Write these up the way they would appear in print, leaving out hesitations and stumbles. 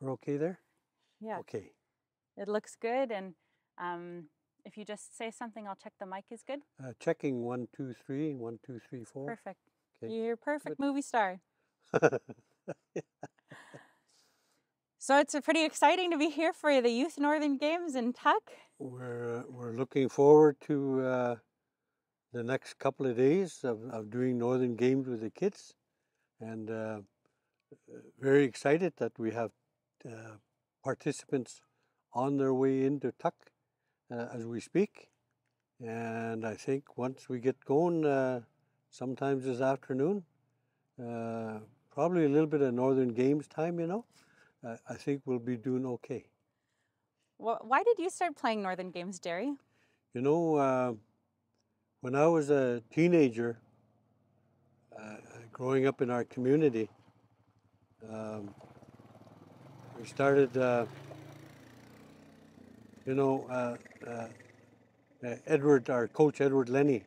We're okay there? Yeah, Okay. it looks good. And if you just say something, I'll check the mic is good. Checking 1, 2, 3, 1, 2, 3, 4. Perfect. Okay. You're a perfect Good. movie star. So it's pretty exciting to be here for the Youth Northern Games in Tuck. We're looking forward to the next couple of days of doing Northern Games with the kids, and very excited that we have participants on their way into Tuck as we speak. And I think once we get going, sometimes this afternoon, probably a little bit of Northern Games time, I think we'll be doing okay. Well, why did you start playing Northern Games, Gerry? When I was a teenager, growing up in our community, um, we started, you know, our coach Edward Lenny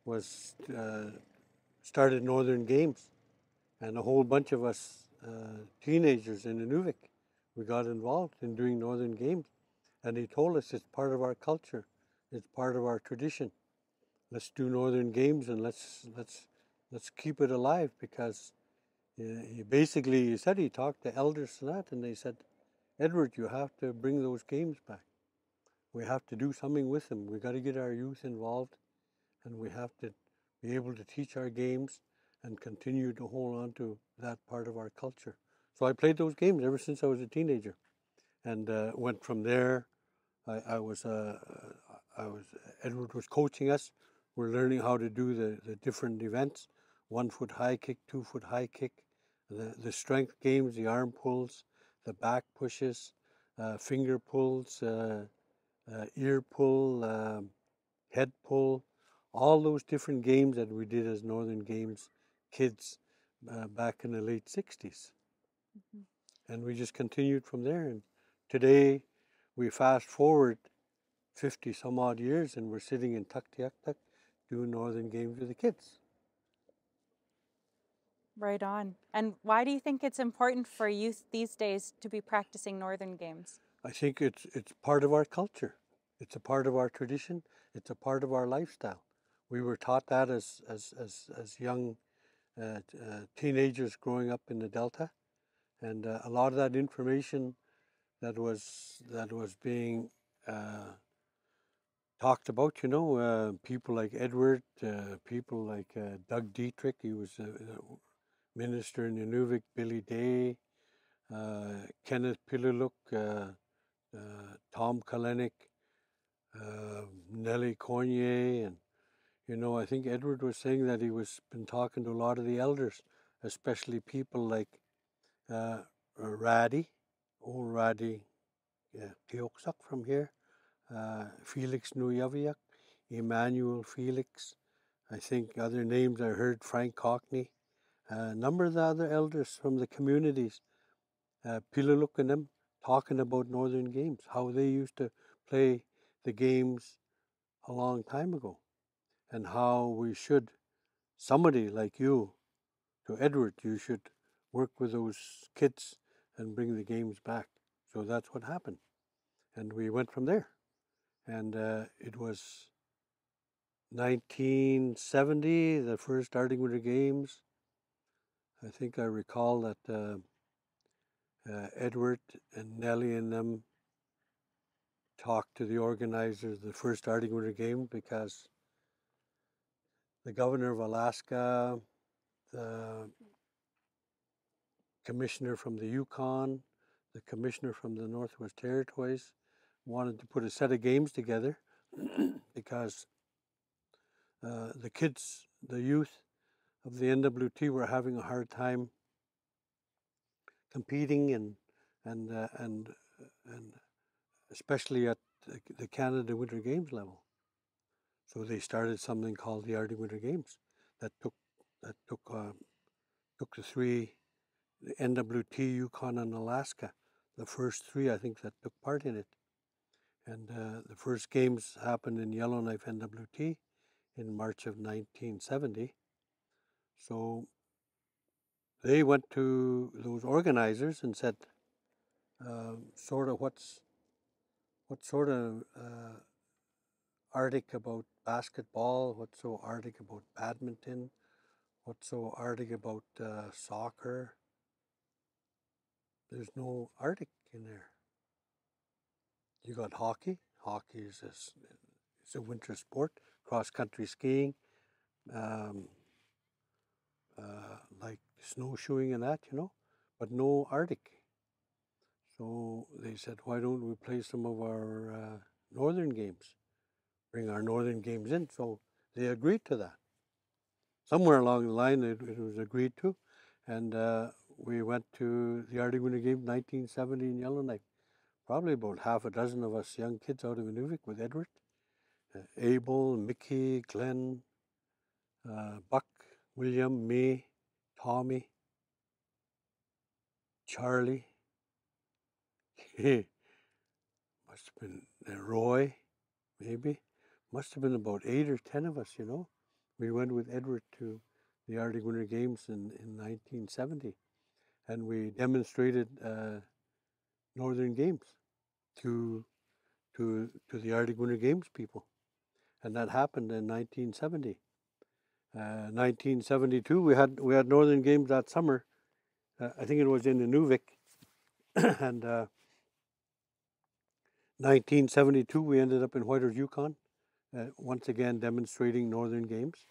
was started Northern Games, and a whole bunch of us teenagers in Inuvik, we got involved in doing Northern Games, and he told us it's part of our culture, it's part of our tradition. Let's do Northern Games and let's keep it alive, because he said he talked to elders and that, and they said, Edward, you have to bring those games back. We have to do something with them. We got to get our youth involved, and we have to be able to teach our games and continue to hold on to that part of our culture. So I played those games ever since I was a teenager, and went from there. Edward was coaching us. We're learning how to do the different events: 1 foot high kick, 2 foot high kick, the strength games, the arm pulls, the back pushes, finger pulls, ear pull, head pull, all those different games that we did as Northern Games kids back in the late 60s. Mm-hmm. And we just continued from there. And today we fast forward 50 some odd years, and we're sitting in Tuktoyaktuk doing Northern Games with the kids. Right on. And why do you think it's important for youth these days to be practicing Northern Games? I think it's part of our culture. It's a part of our tradition. It's a part of our lifestyle. We were taught that as young teenagers growing up in the Delta, and a lot of that information that was being talked about, people like Edward, people like Doug Dietrich, he was a minister in Inuvik, Billy Day, Kenneth Piluluk, Tom Kalenic, Nellie Cornier, and I think Edward was saying that he was been talking to a lot of the elders, especially people like Raddy, old Raddy Tioksak from here, Felix Nuyaviak, Emmanuel Felix. I think other names I heard, Frank Cockney, a number of the other elders from the communities, Piluluk and them, talking about Northern Games, how they used to play the games a long time ago, and how we should, somebody like you, to Edward, you should work with those kids and bring the games back. So that's what happened. And we went from there. And it was 1970, the first starting Winter Games. I think I recall that Edward and Nellie and them talked to the organizers of the first starting Winter Games, because the governor of Alaska, the commissioner from the Yukon, the commissioner from the Northwest Territories wanted to put a set of games together because the kids, the youth of the NWT were having a hard time competing and especially at the Canada Winter Games level. So they started something called the Arctic Winter Games that took the three, the NWT, Yukon, and Alaska, the first three I think that took part in it. And the first games happened in Yellowknife NWT in March of 1970. So they went to those organizers and said, sort of what's sort of Arctic about basketball, what's so Arctic about badminton, what's so Arctic about soccer. There's no Arctic in there. You got hockey. Hockey is it's a winter sport. Cross country skiing, um, like snowshoeing and that, but no Arctic. So they said, why don't we play some of our northern games? Bring our northern games in. So they agreed to that. Somewhere along the line, it was agreed to, and we went to the Arctic Winter Games 1970 in Yellowknife. Probably about half a dozen of us young kids out of Inuvik with Edward, Abel, Mickey, Glenn, Buck, William, me, Tommy, Charlie, must have been Roy, maybe. Must have been about 8 or 10 of us, We went with Edward to the Arctic Winter Games in 1970, and we demonstrated Northern Games to the Arctic Winter Games people, and that happened in 1970. 1972, we had Northern Games that summer. I think it was in Inuvik, and 1972 we ended up in Whitehorse, Yukon, once again demonstrating Northern Games.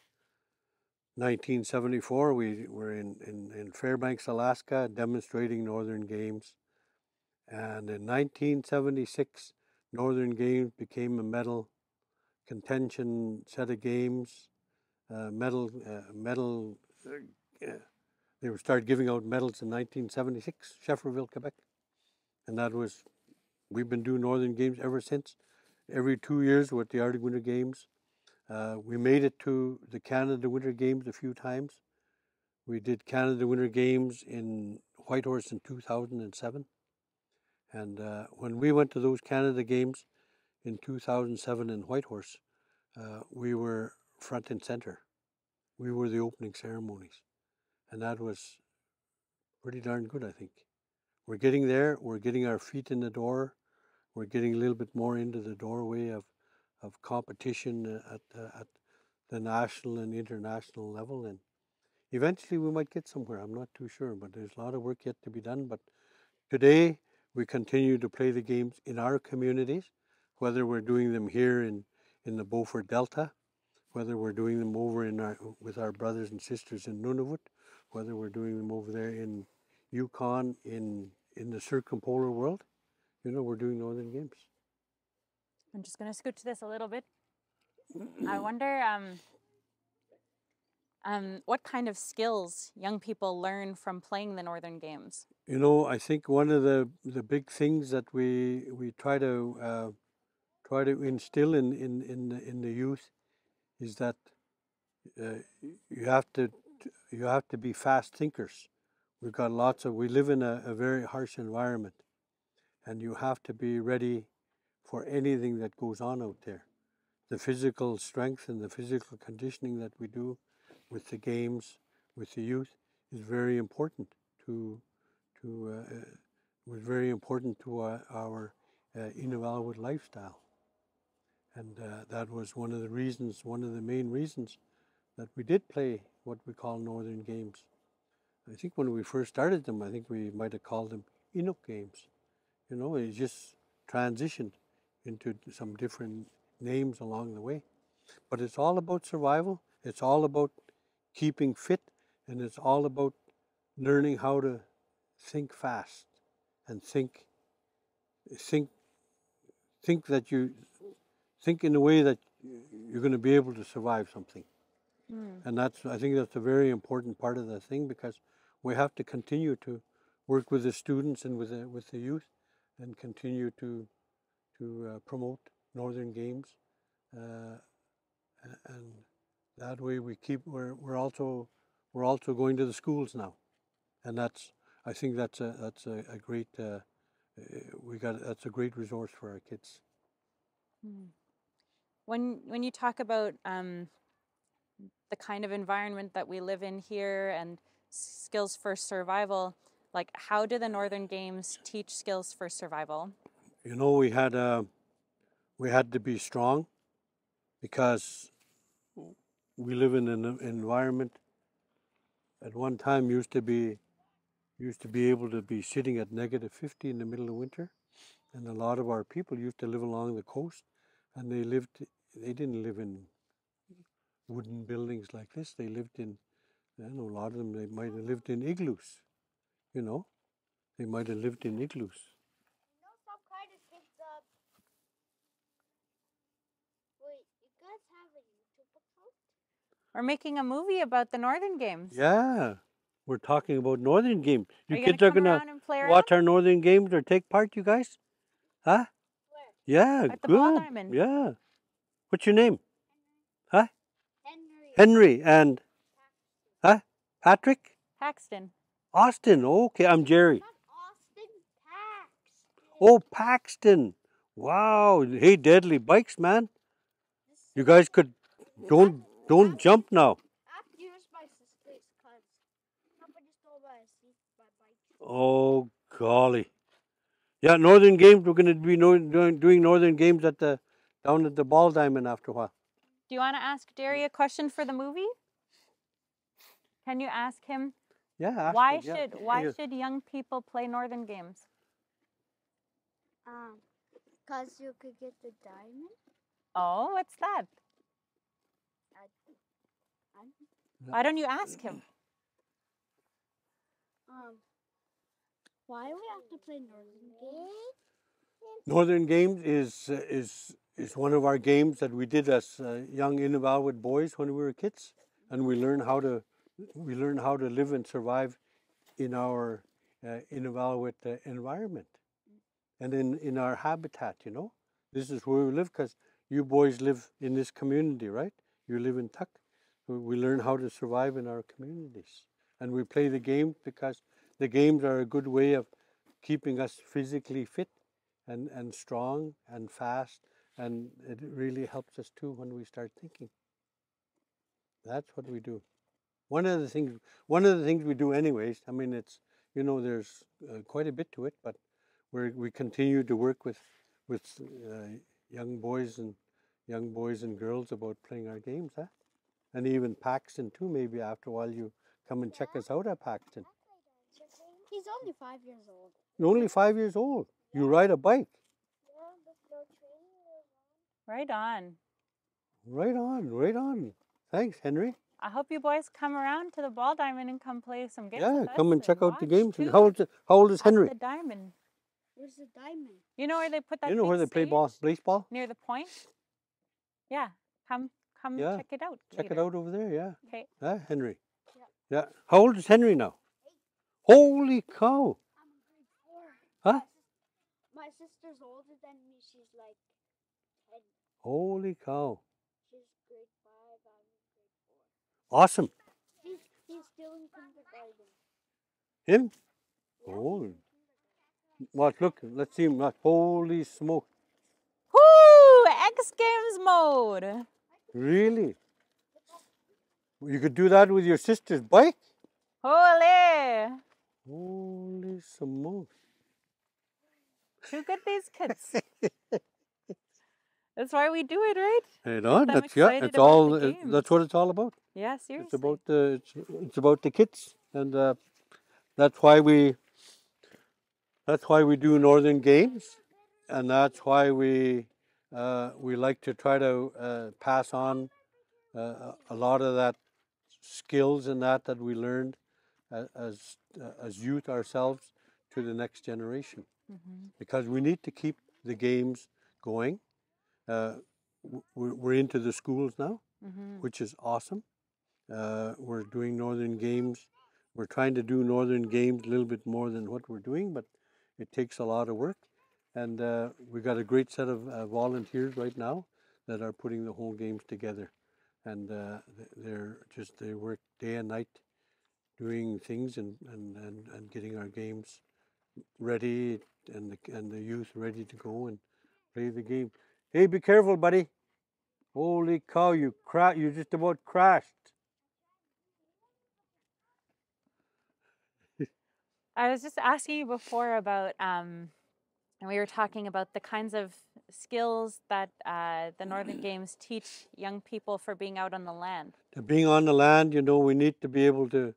1974 we were in Fairbanks, Alaska, demonstrating Northern Games, and in 1976 Northern Games became a medal contention set of games. Medal. They started giving out medals in 1976, Shefferville, Quebec, and we've been doing Northern Games ever since. Every 2 years with the Arctic Winter Games. We made it to the Canada Winter Games a few times. We did Canada Winter Games in Whitehorse in 2007, and when we went to those Canada Games in 2007 in Whitehorse, we were front and center. We were the opening ceremonies, and that was pretty darn good, I think. We're getting there. We're getting our feet in the door. We're getting a little bit more into the doorway of competition at the national and international level, and eventually we might get somewhere. I'm not too sure, but there's a lot of work yet to be done. But today we continue to play the games in our communities, whether we're doing them here in the Beaufort Delta, whether we're doing them over with our brothers and sisters in Nunavut, whether we're doing them over there in Yukon, in the circumpolar world, we're doing Northern Games. I'm just going to scoot to this a little bit. I wonder what kind of skills young people learn from playing the Northern Games. I think one of the big things that we try to instill in the youth is that you have to be fast thinkers. We live in a very harsh environment, and you have to be ready for anything that goes on out there. The physical strength and the physical conditioning that we do with the games, with the youth, is very important was very important to our Inuvialuit lifestyle. And that was one of the main reasons that we did play what we call Northern Games. I think when we first started them, I think we might have called them Inuk Games. It just transitioned into some different names along the way. But it's all about survival. It's all about keeping fit, and it's all about learning how to think fast and think that you think in a way that you're going to be able to survive something. And I think that's a very important part of the thing, because we have to continue to work with the students and with the youth, and continue to promote Northern Games, and that way we're also going to the schools now, and I think that's a great that's a great resource for our kids. When you talk about the kind of environment that we live in here and skills for survival, Like, how do the Northern Games teach skills for survival? You know, we had to be strong because we live in an environment at one time used to be able to be sitting at -50 in the middle of winter, and a lot of our people used to live along the coast, and they didn't live in wooden buildings like this. They lived in, I don't know, a lot of them, they might have lived in igloos, you know, they might have lived in igloos. You know, some kind of kids. Wait, you guys have a YouTube account? We're making a movie about the Northern Games. Yeah, we're talking about Northern Games. Are You you kids gonna are come gonna around and play around? watch our Northern Games or take part, you guys? Huh? Where? Yeah, At the ball good. diamond. Yeah. What's your name? Huh? Henry. Henry and huh? Patrick? Paxton. Austin. Okay, I'm Gerry. Not Austin, Pax. Oh, Paxton. Wow. Hey, deadly bikes, man. You guys could don't jump now. I have to use my sister's because somebody stole my bike. Oh golly. Yeah, Northern Games. We're gonna be doing Northern Games down at the ball diamond after a while. Do you want to ask Gerry a question for the movie? Can you ask him Yeah. ask why him, yeah. why Here. should young people play Northern Games? Because you could get the diamond. Oh, what's that? Why don't you ask him? Why do we have to play Northern Games? Northern Games is one of our games that we did as young Inuvialuit boys when we were kids, and we learn how to live and survive in our Inuvialuit environment and in our habitat. You know, this is where we live because you boys live in this community, right? You live in Tuck. We learn how to survive in our communities, and we play the games because the games are a good way of keeping us physically fit and strong and fast, and it really helps us too when we start thinking. That's what we do. One of the things we do anyways. I mean, it's, you know, there's quite a bit to it, but we continue to work with young boys and girls about playing our games, huh? And even Paxton too. Maybe after a while you come and check us out at Paxton. He's only 5 years old. You're only 5 years old. You ride a bike. Yeah, there's no training wheels on. Right on. Right on, right on. Thanks, Henry. I hope you boys come around to the ball diamond and come play some games. Yeah, with come us and check out the watch, games. too, How old is at Henry? the diamond. Where's the diamond? You know where they put that? You know where they big play stage? baseball? Near the point. Yeah, come Yeah, check it out. Check it later. out over there, yeah. Okay. Huh, Henry? Yeah. Yeah. How old is Henry now? 8. Holy cow! I'm in grade 4. Huh? My sister's older than me. She's like 10. Holy cow! She's grade 5. I'm in grade 4. Awesome. He's still in kindergarten. Him? Yeah, Oh. he's in kindergarten. Watch, look, let's see him. Holy smoke. Whoo! X Games mode. Really? You could do that with your sister's bike? Holy! Holy smoke. Too good, these kids. That's why we do it, right? Right on. them That's, yeah, excited it's about all. the That's games. what it's all about. Yeah, seriously. It's about the kids, and that's why we do Northern Games, and that's why we like to try to pass on a lot of that skills and that we learned as youth ourselves to the next generation, because we need to keep the games going. We're into the schools now, which is awesome. We're doing Northern Games. We're trying to do Northern Games a little bit more than what we're doing, but it takes a lot of work. And we've got a great set of volunteers right now that are putting the whole games together. And they work day and night doing things and getting our games ready and the youth ready to go and play the game. Hey, be careful, buddy. Holy cow, you just about crashed. I was just asking you before about, and we were talking about the kinds of skills that the Northern Games teach young people for being out on the land. Being on the land, you know, we need to be able to.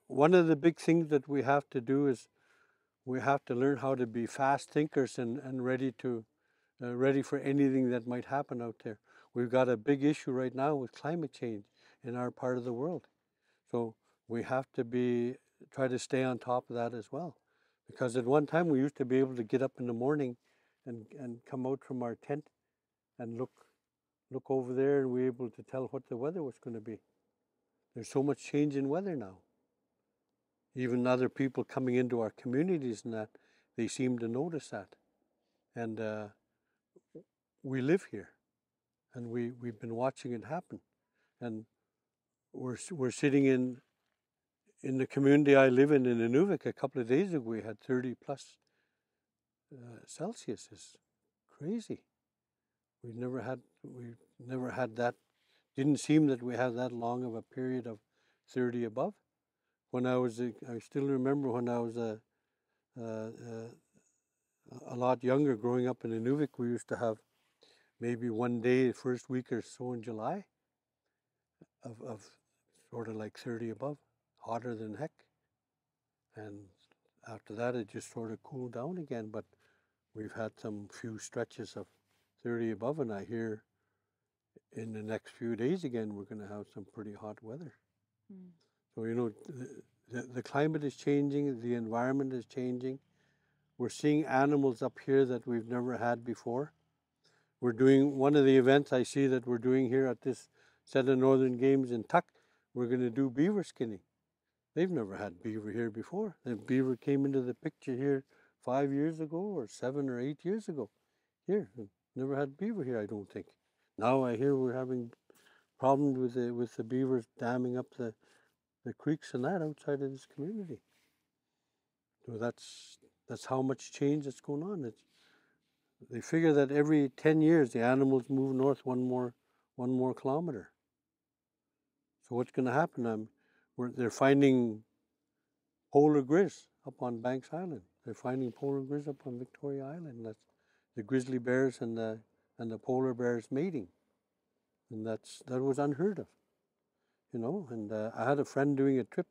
One of the big things that we have to do is we have to learn how to be fast thinkers and ready for anything that might happen out there. We've got a big issue right now with climate change in our part of the world, so we have to try to stay on top of that as well. Because at one time we used to be able to get up in the morning and come out from our tent and look over there, and we were able to tell what the weather was going to be. There's so much change in weather now. Even other people coming into our communities and that, they seem to notice that. And we live here, and we've been watching it happen. And we're sitting in the community I live in Inuvik. A couple of days ago, we had 30 plus Celsius. It's crazy. We've never had that. Didn't seem that we had that long of a period of 30 above. When I still remember when I was a lot younger, growing up in Inuvik, we used to have maybe one day, first week or so in July, of sort of like 30 above, hotter than heck. And after that, it just sort of cooled down again. But we've had some few stretches of 30 above, and I hear in the next few days again, we're going to have some pretty hot weather. Mm. So, you know, the climate is changing, the environment is changing. We're seeing animals up here that we've never had before. We're doing one of the events I see that we're doing here at this set of Northern Games in Tuck. We're going to do beaver skinning. They've never had beaver here before. The beaver came into the picture here 5 years ago or 7 or 8 years ago. Here, never had beaver here, I don't think. Now I hear we're having problems with the beavers damming up the creeks and that outside of this community. So that's how much change that's going on. They figure that every 10 years the animals move north one more kilometer. So what's going to happen? They're finding polar grizz up on Banks Island. They're finding polar grizz up on Victoria Island. That's the grizzly bears and the polar bears mating, and that was unheard of, you know. And I had a friend doing a trip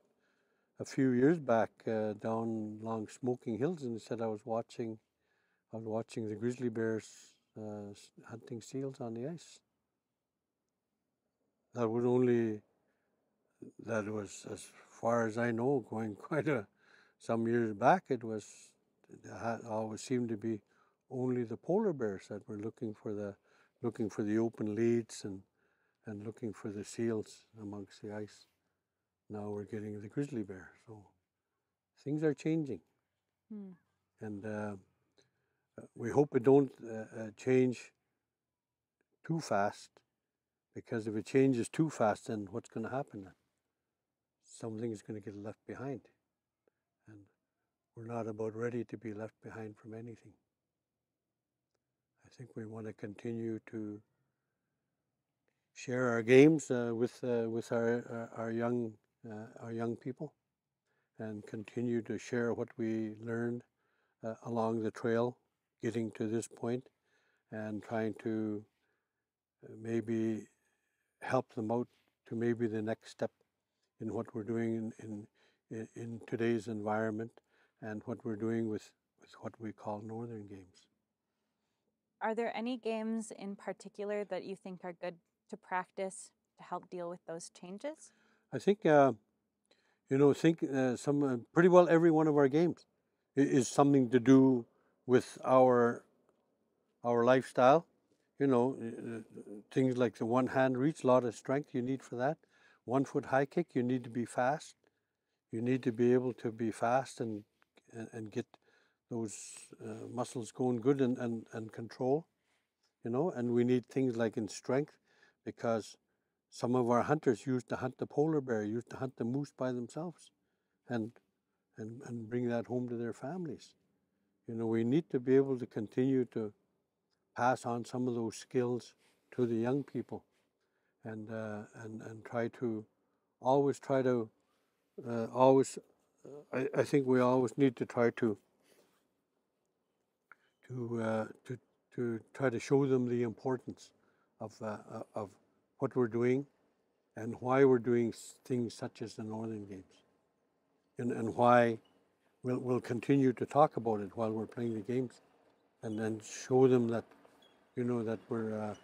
a few years back down along Smoking Hills, and he said I was watching the grizzly bears hunting seals on the ice. That was, as far as I know, going quite some years back. It always seemed to be only the polar bears that were looking for the open leads and looking for the seals amongst the ice. Now we're getting the grizzly bear. So things are changing. Mm. And we hope it don't change too fast, because if it changes too fast, then what's going to happen then? Something is going to get left behind. And we're not about ready to be left behind from anything. I think we want to continue to share our games with our young people, and continue to share what we learned along the trail, getting to this point, and trying to maybe help them out to maybe the next step in what we're doing in today's environment, and what we're doing with what we call Northern Games. Are there any games in particular that you think are good to practice to help deal with those changes? I think, pretty well every one of our games is something to do with our lifestyle. You know, things like the one hand reach, a lot of strength you need for that. 1 foot high kick, you need to be fast. You need to be able to be fast and get those muscles going good and control, you know. And we need things like in strength, because some of our hunters used to hunt the polar bear, used to hunt the moose by themselves, and bring that home to their families. You know, we need to be able to continue to pass on some of those skills to the young people, and always I think we always need to try to try to show them the importance of what we're doing and why we're doing things such as the Northern Games, and why we'll continue to talk about it while we're playing the games, and then show them that, you know, that we're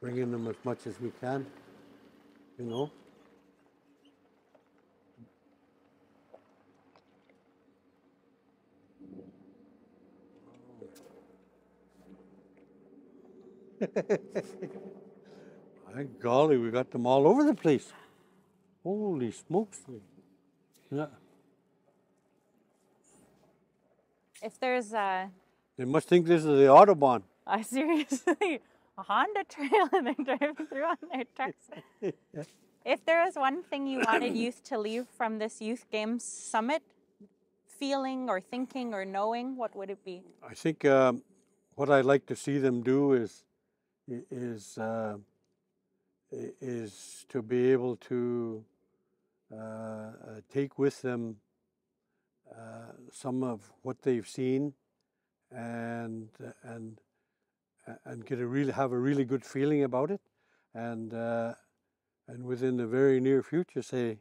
bringing them as much as we can, you know. My golly, we got them all over the place. Holy smokes. Yeah. If there's They must think this is the Autobahn. seriously a Honda trail and they're driving through on their trucks. If there was one thing you wanted youth to leave from this Youth Games Summit, feeling or thinking or knowing, what would it be? I think what I'd like to see them do is to be able to take with them some of what they've seen, and have a really good feeling about it, and within the very near future say,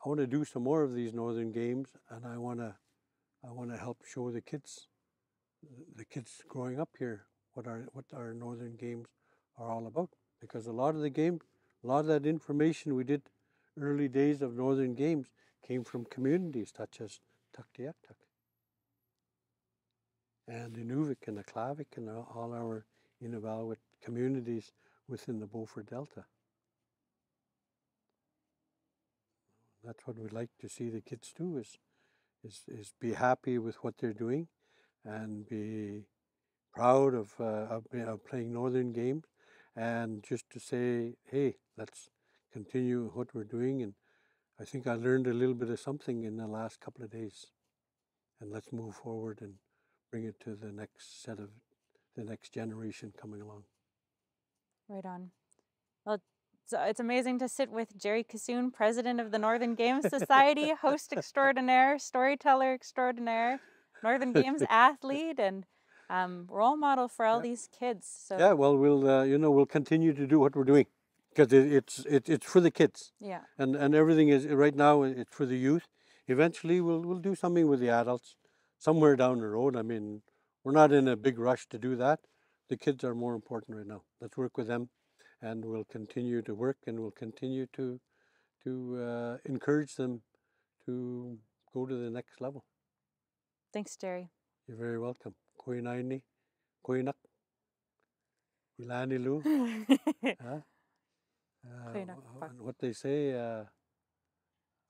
I want to do some more of these Northern Games, and I want to help show the kids growing up here what our Northern Games are all about, because a lot of that information we did early days of Northern Games came from communities such as Tuktoyaktuk and Inuvik and Aklavik and all our Inuvialuit communities within the Beaufort Delta. That's what we'd like to see the kids do, is be happy with what they're doing and be proud of playing Northern Games, and just to say, hey, let's continue what we're doing. And I think I learned a little bit of something in the last couple of days, and let's move forward and bring it to the next generation coming along. Right on. Well, it's amazing to sit with Gerry Kissoon, president of the Northern Games Society, host extraordinaire, storyteller extraordinaire, Northern Games athlete, and role model for all these kids. So yeah, well, we'll continue to do what we're doing, because it's for the kids. Yeah. And everything is right now. It's for the youth. Eventually, we'll do something with the adults somewhere down the road. I mean, we're not in a big rush to do that. The kids are more important right now. Let's work with them, and we'll continue to work, and we'll continue to encourage them to go to the next level. Thanks, Gerry. You're very welcome. Koinaini, koinak, ilanilu. And what they say,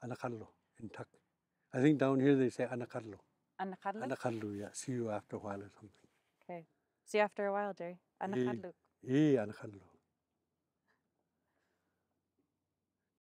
anakarlo in Tuk. I think down here they say anakarlo. Anakarlo? Anakarlo, yeah. See you after a while or something. Okay. See you after a while, Gerry. Anakarlo. Anakarlo.